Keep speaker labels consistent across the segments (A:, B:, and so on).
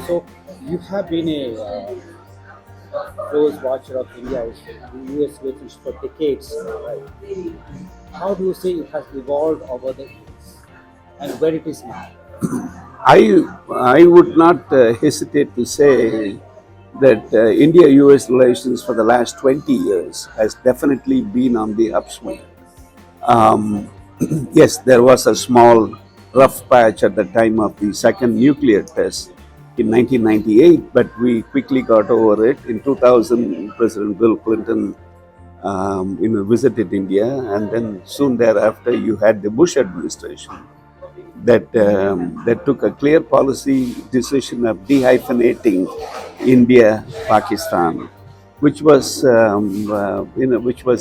A: So you have been a close watcher of India's US relations for decades now, right? How do you say it has evolved over the years and where it is now?
B: I would not hesitate to say that India-US relations for the last 20 years has definitely been on the upswing. Um, yes, there was a small rough patch at the time of the second nuclear test in 1998, but we quickly got over it. In 2000, President Bill Clinton visited India, and then soon thereafter, you had the Bush administration that took a clear policy decision of dehyphenating India, Pakistan, which was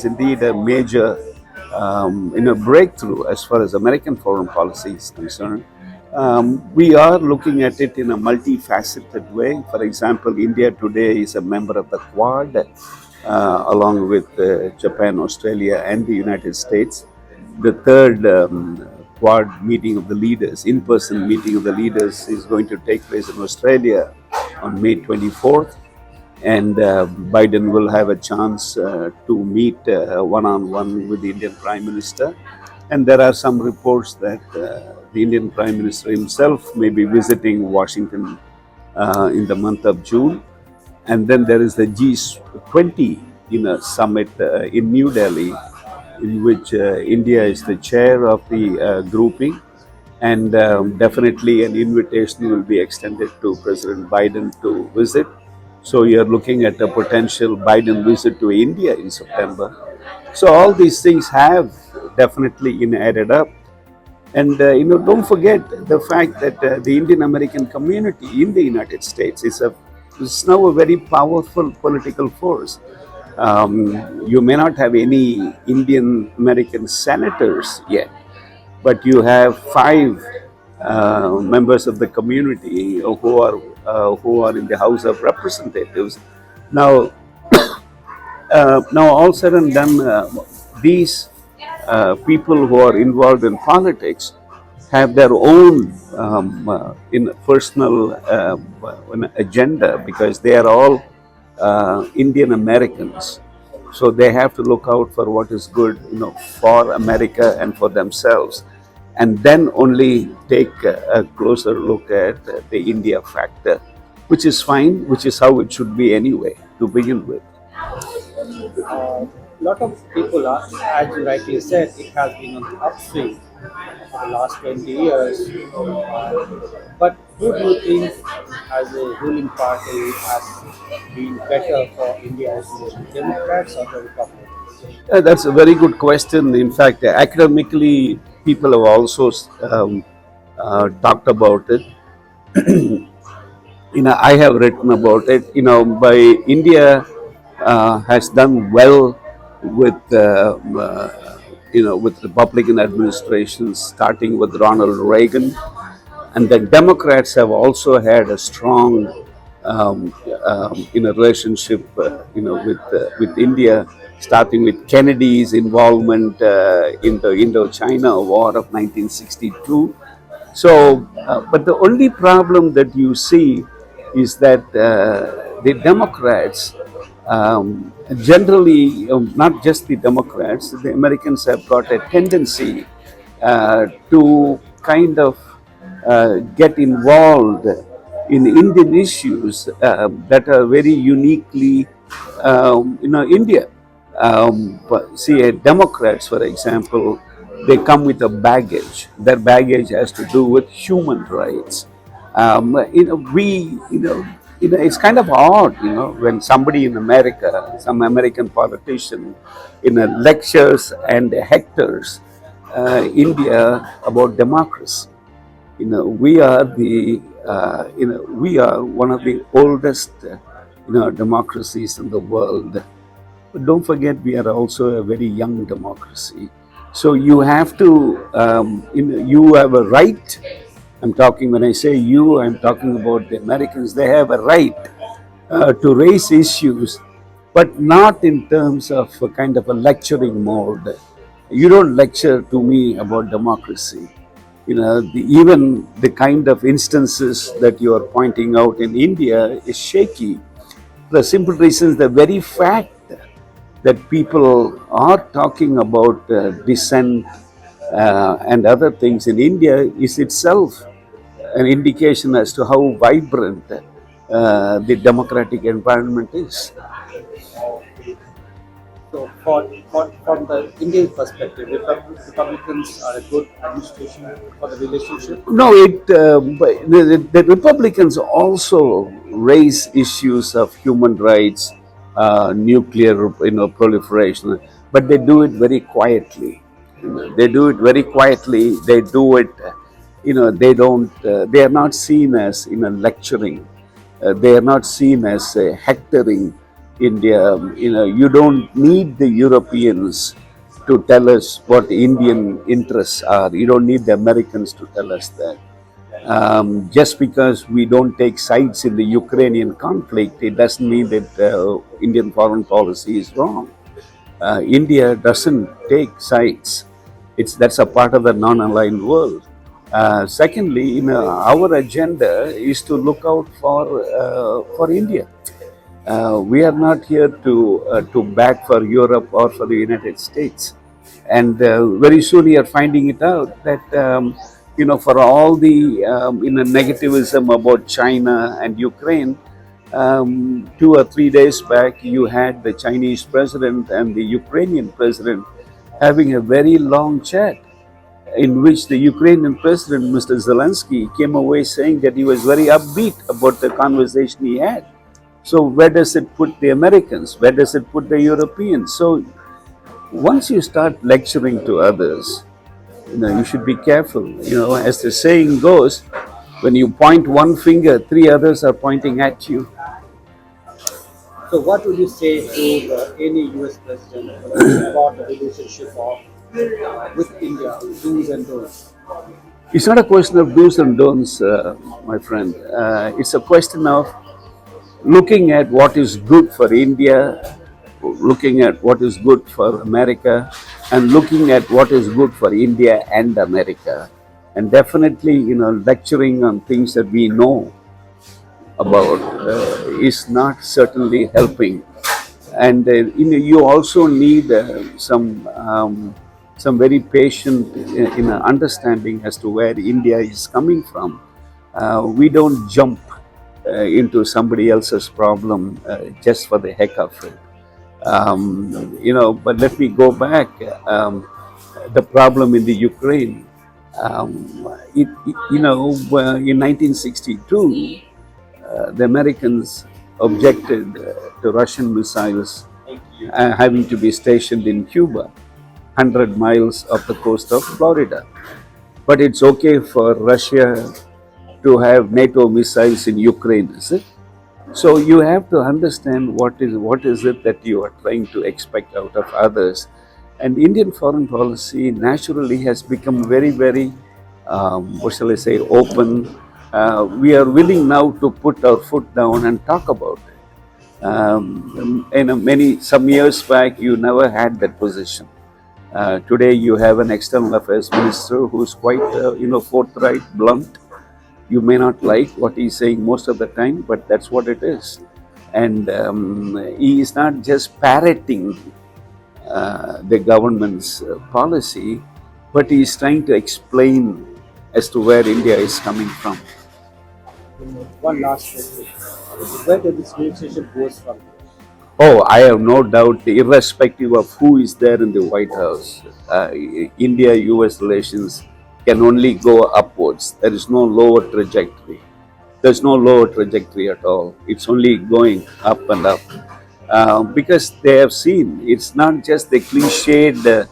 B: indeed a major breakthrough as far as American foreign policy is concerned. We are looking at it in a multifaceted way. For example, India today is a member of the Quad, along with Japan, Australia, and the United States. The third Quad meeting of the leaders, in-person meeting of the leaders, is going to take place in Australia on May 24th. And Biden will have a chance to meet one-on-one with the Indian Prime Minister. And there are some reports that the Indian Prime Minister himself may be visiting Washington in the month of June. And then there is the G20 summit in New Delhi, in which India is the chair of the grouping. And definitely an invitation will be extended to President Biden to visit. So you're looking at a potential Biden visit to India in September. So all these things have definitely added up. And don't forget the fact that the Indian American community in the United States is now a very powerful political force. You may not have any Indian American senators yet, but you have five members of the community who are in the House of Representatives. Now, all said and done, these people who are involved in politics have their own personal agenda, because they are all Indian Americans. So they have to look out for what is good, for America and for themselves, and then only take a closer look at the India factor, which is fine, which is how it should be anyway to begin with.
A: A lot of people are, as you rightly said, it has been on the upswing for the last 20 years. But who do you think, as a ruling party, has been better for India's relations, Democrats or the Republicans?
B: That's a very good question. In fact, academically, people have also talked about it. I have written about it. By India has done well with with Republican administrations, starting with Ronald Reagan, and the Democrats have also had a strong relationship with India, starting with Kennedy's involvement in the Indo-China War of 1962. So, but the only problem that you see is that the Democrats, generally, not just the Democrats, the Americans have got a tendency to kind of get involved in Indian issues that are very uniquely, India. See, Democrats, for example, they come with a baggage. Their baggage has to do with human rights. It's kind of odd, when somebody in America, some American politician, lectures and hectors India about democracy. We are we are one of the oldest, democracies in the world. But don't forget, we are also a very young democracy. So you have to, you have a right. When I say you, I'm talking about the Americans. They have a right to raise issues, but not in terms of a kind of a lecturing mode. You don't lecture to me about democracy. Even the kind of instances that you are pointing out in India is shaky. The simple reason is the very fact that people are talking about dissent and other things in India is itself an indication as to how vibrant the democratic environment is.
A: So, from the Indian perspective, Republicans are a good administration for the relationship.
B: No, but the Republicans also raise issues of human rights, nuclear, proliferation, but they do it very quietly. They do it very quietly. They do it, they don't. They are not seen as, lecturing. They are not seen as hectoring India. You don't need the Europeans to tell us what Indian interests are. You don't need the Americans to tell us that. Just because we don't take sides in the Ukrainian conflict, it doesn't mean that Indian foreign policy is wrong. India doesn't take sides. That's a part of the non-aligned world. Secondly, our agenda is to look out for India. We are not here to back for Europe or for the United States. And very soon we are finding it out that for all the negativism about China and Ukraine, 2 or 3 days back you had the Chinese president and the Ukrainian president having a very long chat, in which the Ukrainian president, Mr. Zelensky, came away saying that he was very upbeat about the conversation he had. So where does it put the Americans? Where does it put the Europeans? So once you start lecturing to others, you should be careful. As the saying goes, when you point one finger, three others are pointing at you.
A: So, what would you say to any US president about the relationship with India, do's and don'ts?
B: It's not a question of do's and don'ts, my friend. It's a question of looking at what is good for India, looking at what is good for America, and looking at what is good for India and America. And definitely, lecturing on things that we know about is not certainly helping. And you also need some very patient understanding as to where India is coming from. We don't jump into somebody else's problem just for the heck of it. But let me go back. The problem in the Ukraine, in 1962, the Americans objected to Russian missiles having to be stationed in Cuba, 100 miles off the coast of Florida. But it's okay for Russia to have NATO missiles in Ukraine, is it? So you have to understand what is it that you are trying to expect out of others. And Indian foreign policy naturally has become very, very, what shall I say, open. We are willing now to put our foot down and talk about it. Some years back, you never had that position. Today, you have an external affairs minister who's quite, forthright, blunt. You may not like what he's saying most of the time, but that's what it is. And he is not just parroting the government's policy, but he is trying to explain as to where India is coming from.
A: One last question. Where does this relationship go from?
B: Oh, I have no doubt, irrespective of who is there in the White House, India-US relations can only go upwards. There is no lower trajectory. There's no lower trajectory at all. It's only going up and up. Because they have seen, it's not just the cliched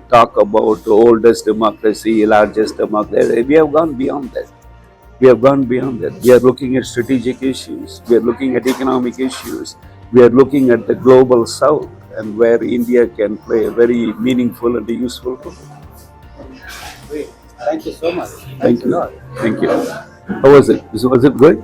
B: talk about the oldest democracy, largest democracy. We have gone beyond that. We have gone beyond that. We are looking at strategic issues. We are looking at economic issues. We are looking at the global south and where India can play a very meaningful and useful role.
A: Great. Thank you so much.
B: Thank
A: Thanks a
B: you.
A: lot.
B: Thank you. How was it? Was it good?